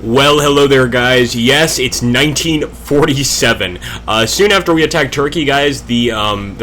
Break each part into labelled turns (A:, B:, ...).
A: Well, hello there, guys. Yes, it's 1947. Soon after we attacked Turkey, guys, the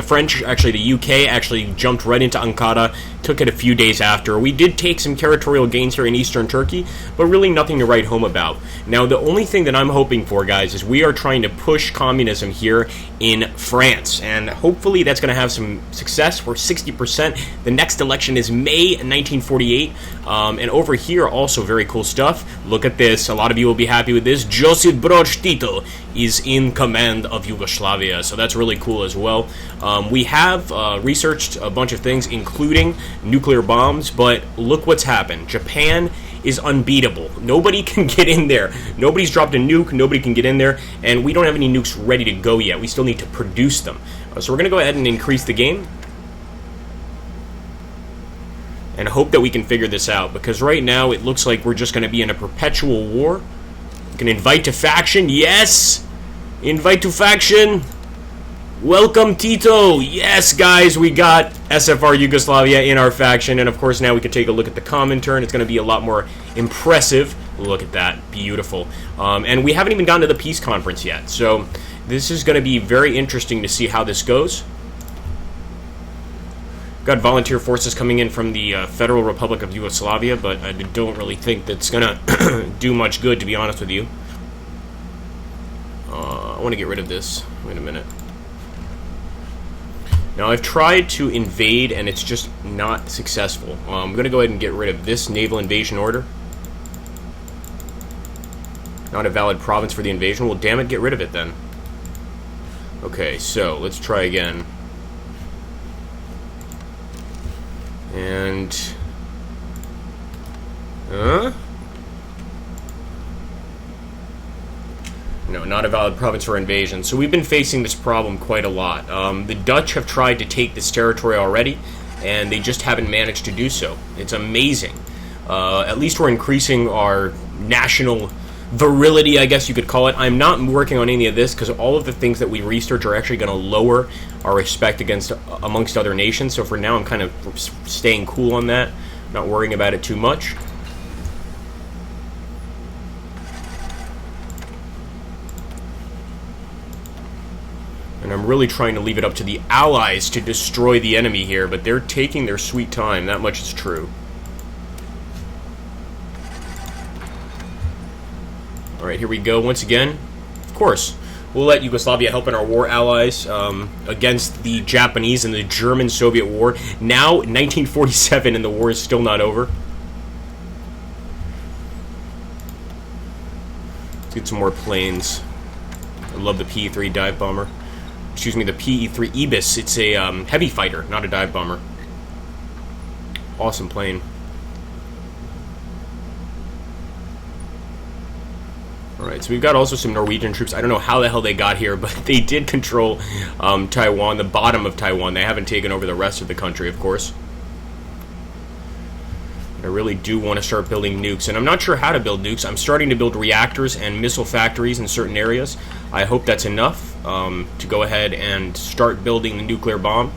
A: French, actually the UK, actually jumped right into Ankara. Took it a few days after. We did take some territorial gains here in eastern Turkey, but really nothing to write home about. Now, the only thing that I'm hoping for, guys, is we are trying to push communism here in France, and hopefully that's going to have some success. We're 60%. The next election is May 1948, and over here also very cool stuff. Look at this. A lot of you will be happy with this. Josip Broz Tito is in command of Yugoslavia, so that's really cool as well. We have researched a bunch of things, including nuclear bombs, but look what's happened. Japan is unbeatable. Nobody can get in there. Nobody's dropped a nuke. Nobody can get in there, and we don't have any nukes ready to go yet. We still need to produce them. So we're going to go ahead and increase the game and hope that we can figure this out, because right now it looks like we're just going to be in a perpetual war. We can invite to faction. Yes! Invite to faction. Welcome, Tito. Yes, guys, we got SFR Yugoslavia in our faction, and of course now we can take a look at the Comintern. It's going to be a lot more impressive. Look at that. Beautiful. And we haven't even gotten to the peace conference yet, so this is going to be very interesting to see how this goes. Got volunteer forces coming in from the Federal Republic of Yugoslavia, but I don't really think that's going to do much good, to be honest with you. I want to get rid of this. Wait a minute. Now, I've tried to invade, and it's just not successful. I'm going to go ahead and get rid of this naval invasion order. Not a valid province for the invasion. Well, damn it, get rid of it then. Okay, so let's try again. And no, not a valid province for invasion. So we've been facing this problem quite a lot. The Dutch have tried to take this territory already, and they just haven't managed to do so. It's amazing. At least we're increasing our national virility, I guess you could call it. I'm not working on any of this because all of the things that we research are actually going to lower our respect amongst other nations. So for now, I'm kind of staying cool on that, not worrying about it too much. And I'm really trying to leave it up to the Allies to destroy the enemy here, but they're taking their sweet time. That much is true. Alright, here we go once again. Of course, we'll let Yugoslavia help in our war allies against the Japanese in the German-Soviet War. Now, 1947, and the war is still not over. Let's get some more planes. I love the PE-3 dive bomber. Excuse me, the PE-3 Ibis. It's a heavy fighter, not a dive bomber. Awesome plane. Alright, so we've got also some Norwegian troops. I don't know how the hell they got here, but they did control Taiwan, the bottom of Taiwan. They haven't taken over the rest of the country, of course. I really do want to start building nukes, and I'm not sure how to build nukes. I'm starting to build reactors and missile factories in certain areas. I hope that's enough to go ahead and start building the nuclear bomb,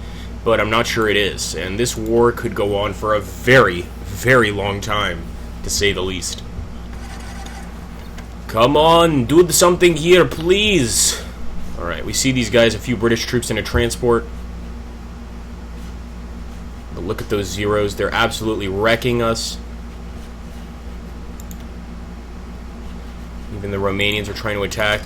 A: but I'm not sure it is. And this war could go on for a very, very long time, to say the least. Come on, do something here, please. Alright, we see these guys, a few British troops in a transport. But look at those zeros, they're absolutely wrecking us. Even the Romanians are trying to attack.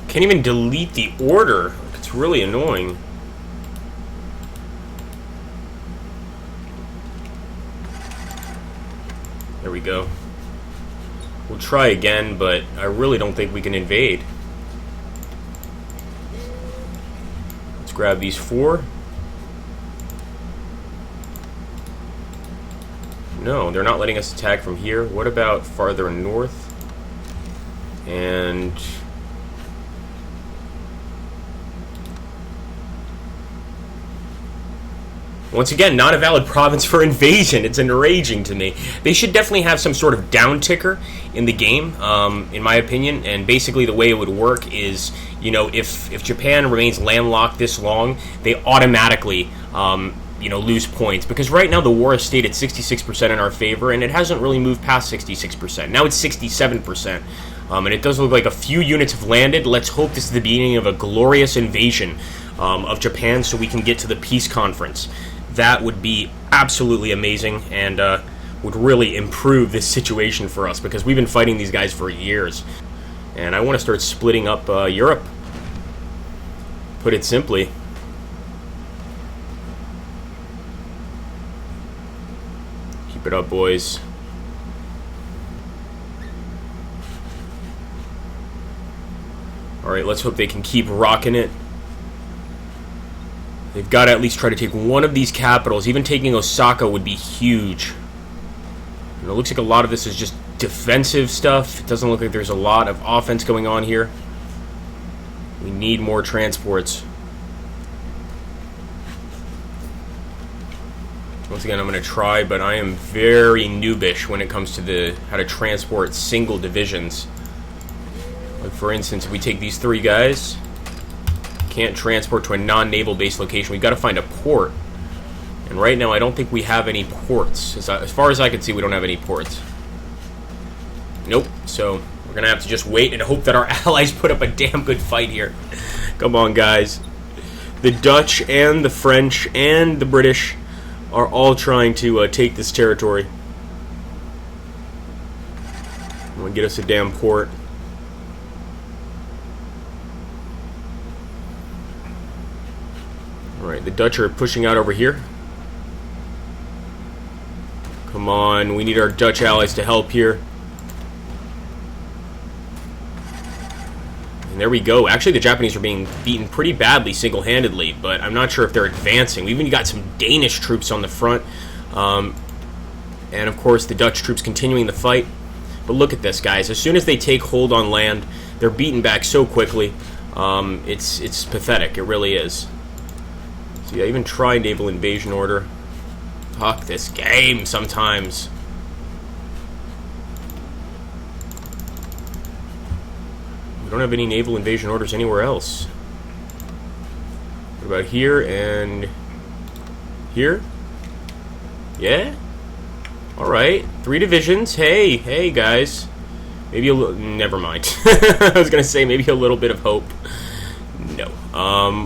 A: Can't even delete the order. It's really annoying. There we go. We'll try again, but I really don't think we can invade. Let's grab these 4. No, they're not letting us attack from here. What about farther north? And Once again, not a valid province for invasion. It's enraging to me. They should definitely have some sort of down ticker in the game, in my opinion. And basically the way it would work is, you know, if Japan remains landlocked this long, they automatically, lose points. Because right now the war has stayed at 66% in our favor, and it hasn't really moved past 66%. Now it's 67%. And it does look like a few units have landed. Let's hope this is the beginning of a glorious invasion of Japan so we can get to the peace conference. That would be absolutely amazing and would really improve this situation for us because we've been fighting these guys for years. And I want to start splitting up Europe. Put it simply. Keep it up, boys. Alright, let's hope they can keep rocking it. They've got to at least try to take one of these capitals. Even taking Osaka would be huge. And it looks like a lot of this is just defensive stuff. It doesn't look like there's a lot of offense going on here. We need more transports. Once again, I'm going to try, but I am very noobish when it comes to how to transport single divisions. Like for instance, if we take these three guys, can't transport to a non-naval base location. We've got to find a port. And right now, I don't think we have any ports. As far as I can see, we don't have any ports. Nope. So we're going to have to just wait and hope that our allies put up a damn good fight here. Come on, guys. The Dutch and the French and the British are all trying to take this territory. I'm going to get us a damn port. Alright, the Dutch are pushing out over here. Come on, we need our Dutch allies to help here. And there we go. Actually, the Japanese are being beaten pretty badly single-handedly, but I'm not sure if they're advancing. We've even got some Danish troops on the front. And, of course, the Dutch troops continuing the fight. But look at this, guys. As soon as they take hold on land, they're beaten back so quickly. It's pathetic. It really is. So yeah, even try naval invasion order. Fuck this game sometimes. We don't have any naval invasion orders anywhere else. What about here and here? Yeah? Alright. 3 divisions. Hey guys. Maybe a little... Never mind. I was going to say maybe a little bit of hope. No.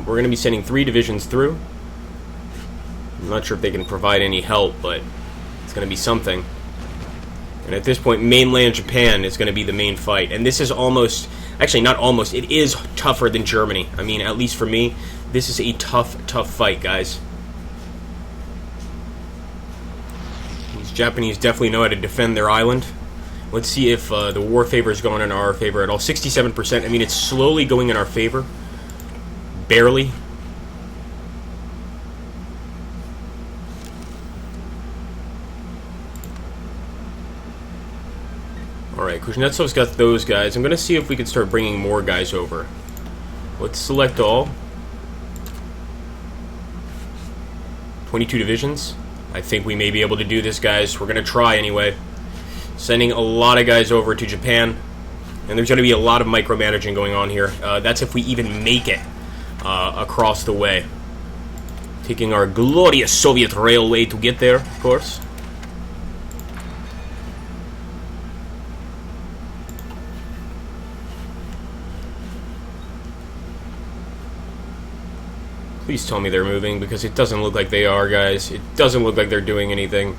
A: We're going to be sending 3 divisions through. I'm not sure if they can provide any help, but it's going to be something. And at this point, mainland Japan is going to be the main fight. And this is almost... Actually, not almost. It is tougher than Germany. I mean, at least for me, this is a tough fight, guys. These Japanese definitely know how to defend their island. Let's see if the war favor is going in our favor at all. 67%. I mean, it's slowly going in our favor. Barely. Alright, Kuznetsov's got those guys. I'm going to see if we can start bringing more guys over. Let's select all. 22 divisions. I think we may be able to do this, guys. We're going to try anyway. Sending a lot of guys over to Japan. And there's going to be a lot of micromanaging going on here. That's if we even make it across the way. Taking our glorious Soviet railway to get there, of course. Please tell me they're moving, because it doesn't look like they are, guys. It doesn't look like they're doing anything.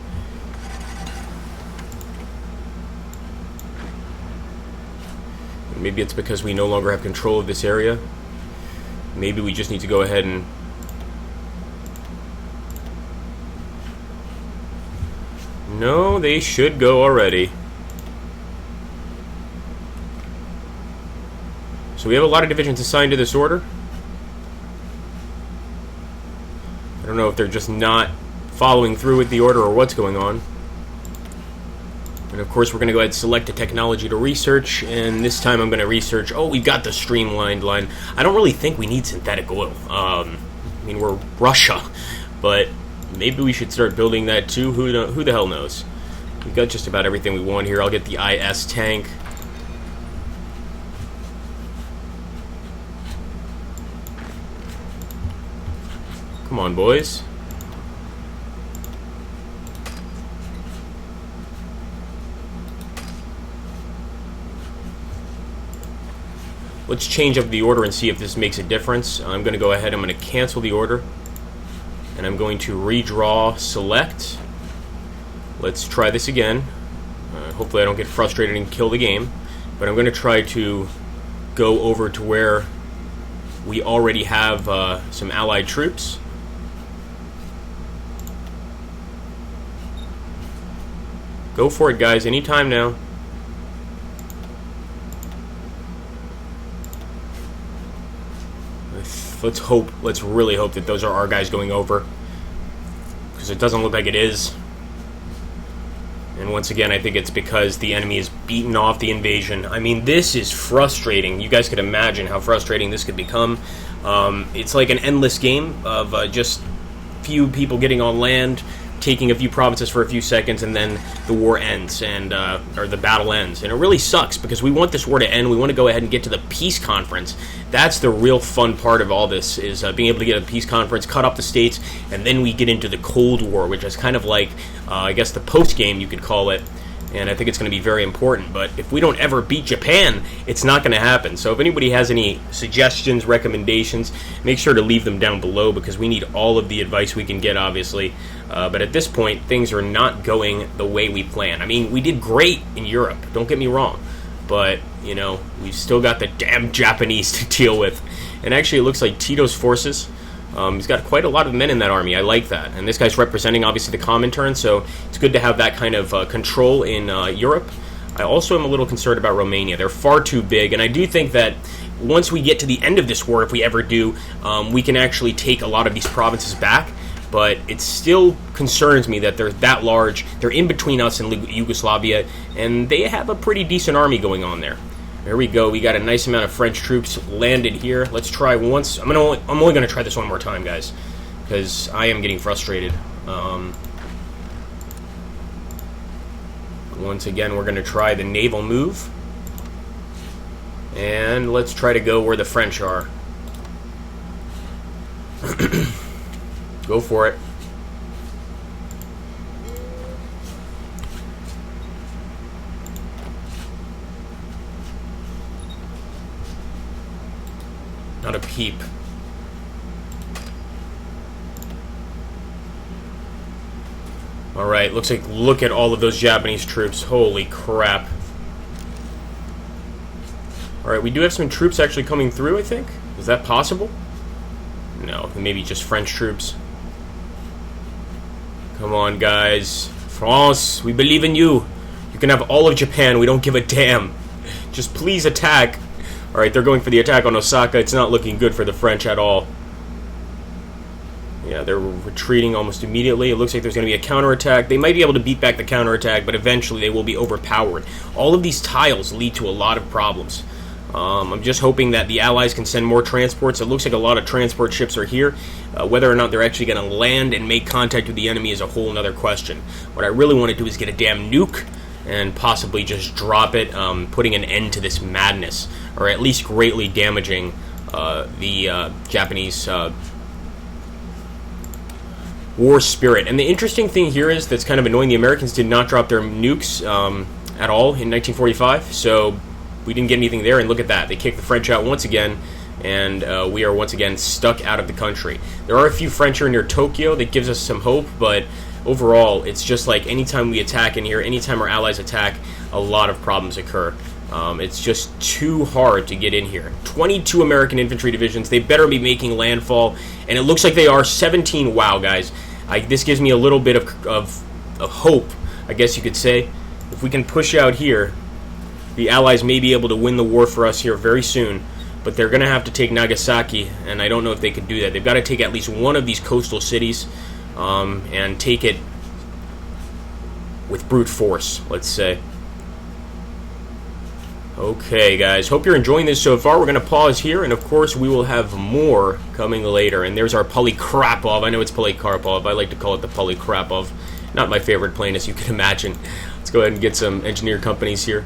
A: Maybe it's because we no longer have control of this area. Maybe we just need to go ahead and... No, they should go already. So we have a lot of divisions assigned to this order. I don't know if they're just not following through with the order or what's going on. And of course we're going to go ahead and select a technology to research, and this time I'm going to research... Oh, we've got the streamlined line. I don't really think we need synthetic oil. I mean, we're Russia, but Maybe we should start building that too. Who the hell knows? We've got just about everything we want here. I'll get the IS tank. Come on, boys. Let's change up the order and see if this makes a difference. I'm going to go ahead, I'm going to cancel the order. And I'm going to redraw select. Let's try this again. Hopefully I don't get frustrated and kill the game. But I'm going to try to go over to where we already have some allied troops. Go for it, guys. Anytime now. Let's really hope that those are our guys going over, because it doesn't look like it is. And once again, I think it's because the enemy is beaten off the invasion. I mean, this is frustrating. You guys could imagine how frustrating this could become. It's like an endless game of just few people getting on land, taking a few provinces for a few seconds, and then the war ends, and or the battle ends. And it really sucks, because we want this war to end. We want to go ahead and get to the peace conference. That's the real fun part of all this, is being able to get a peace conference, cut off the states, and then we get into the Cold War, which is kind of like, I guess, the post-game, you could call it. And I think it's going to be very important. But if we don't ever beat Japan, it's not going to happen. So if anybody has any suggestions, recommendations, make sure to leave them down below, because we need all of the advice we can get, obviously. But at this point, things are not going the way we planned. I mean, we did great in Europe, don't get me wrong. But, you know, we've still got the damn Japanese to deal with. And actually, it looks like Tito's forces, he's got quite a lot of men in that army. I like that. And this guy's representing, obviously, the Comintern, so it's good to have that kind of control in Europe. I also am a little concerned about Romania. They're far too big, and I do think that once we get to the end of this war, if we ever do, we can actually take a lot of these provinces back. But it still concerns me that they're that large. They're in between us and Yugoslavia, and they have a pretty decent army going on there. There we go. We got a nice amount of French troops landed here. Let's try once. I'm only going to try this one more time, guys, because I am getting frustrated. Once again, we're going to try the naval move. And let's try to go where the French are. Go for it. Not a peep. Alright, looks like, look at all of those Japanese troops. Holy crap. Alright, we do have some troops actually coming through, I think. Is that possible? No, maybe just French troops. Come on, guys. France, we believe in you. You can have all of Japan. We don't give a damn. Just please attack. Alright, they're going for the attack on Osaka. It's not looking good for the French at all. Yeah, they're retreating almost immediately. It looks like there's going to be a counterattack. They might be able to beat back the counterattack, but eventually they will be overpowered. All of these tiles lead to a lot of problems. I'm just hoping that the Allies can send more transports. It looks like a lot of transport ships are here. Whether or not they're actually going to land and make contact with the enemy is a whole other question. What I really want to do is get a damn nuke and possibly just drop it, putting an end to this madness, or at least greatly damaging the Japanese war spirit. And the interesting thing here is, that's kind of annoying, the Americans did not drop their nukes at all in 1945, so we didn't get anything there. And look at that, they kicked the French out once again, and we are once again stuck out of the country. There are a few French here near Tokyo that gives us some hope, but overall, it's just like anytime we attack in here, anytime our allies attack, a lot of problems occur. It's just too hard to get in here. 22 American infantry divisions. They better be making landfall, and it looks like they are. 17. Wow, guys. This gives me a little bit of hope, I guess you could say. If we can push out here, the Allies may be able to win the war for us here very soon. But they're going to have to take Nagasaki, and I don't know if they could do that. They've got to take at least one of these coastal cities and take it with brute force, let's say. Okay, guys, hope you're enjoying this so far. We're going to pause here, and of course, we will have more coming later. And there's our Polikarpov. I know it's Polikarpov. I like to call it the Polikarpov. Not my favorite plane, as you can imagine. Let's go ahead and get some engineer companies here.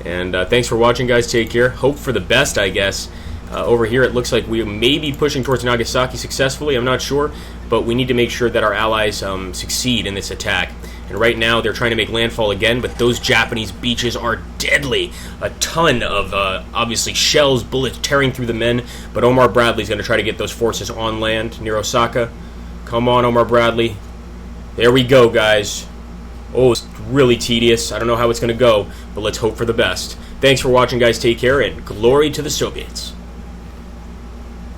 A: And thanks for watching, guys. Take care. Hope for the best, I guess. Over here, it looks like we may be pushing towards Nagasaki successfully. I'm not sure, but we need to make sure that our allies succeed in this attack. And right now, they're trying to make landfall again, but those Japanese beaches are deadly. A ton of, obviously, shells, bullets tearing through the men, but Omar Bradley's going to try to get those forces on land near Osaka. Come on, Omar Bradley. There we go, guys. Oh, it's really tedious. I don't know how it's going to go, but let's hope for the best. Thanks for watching, guys. Take care, and glory to the Soviets.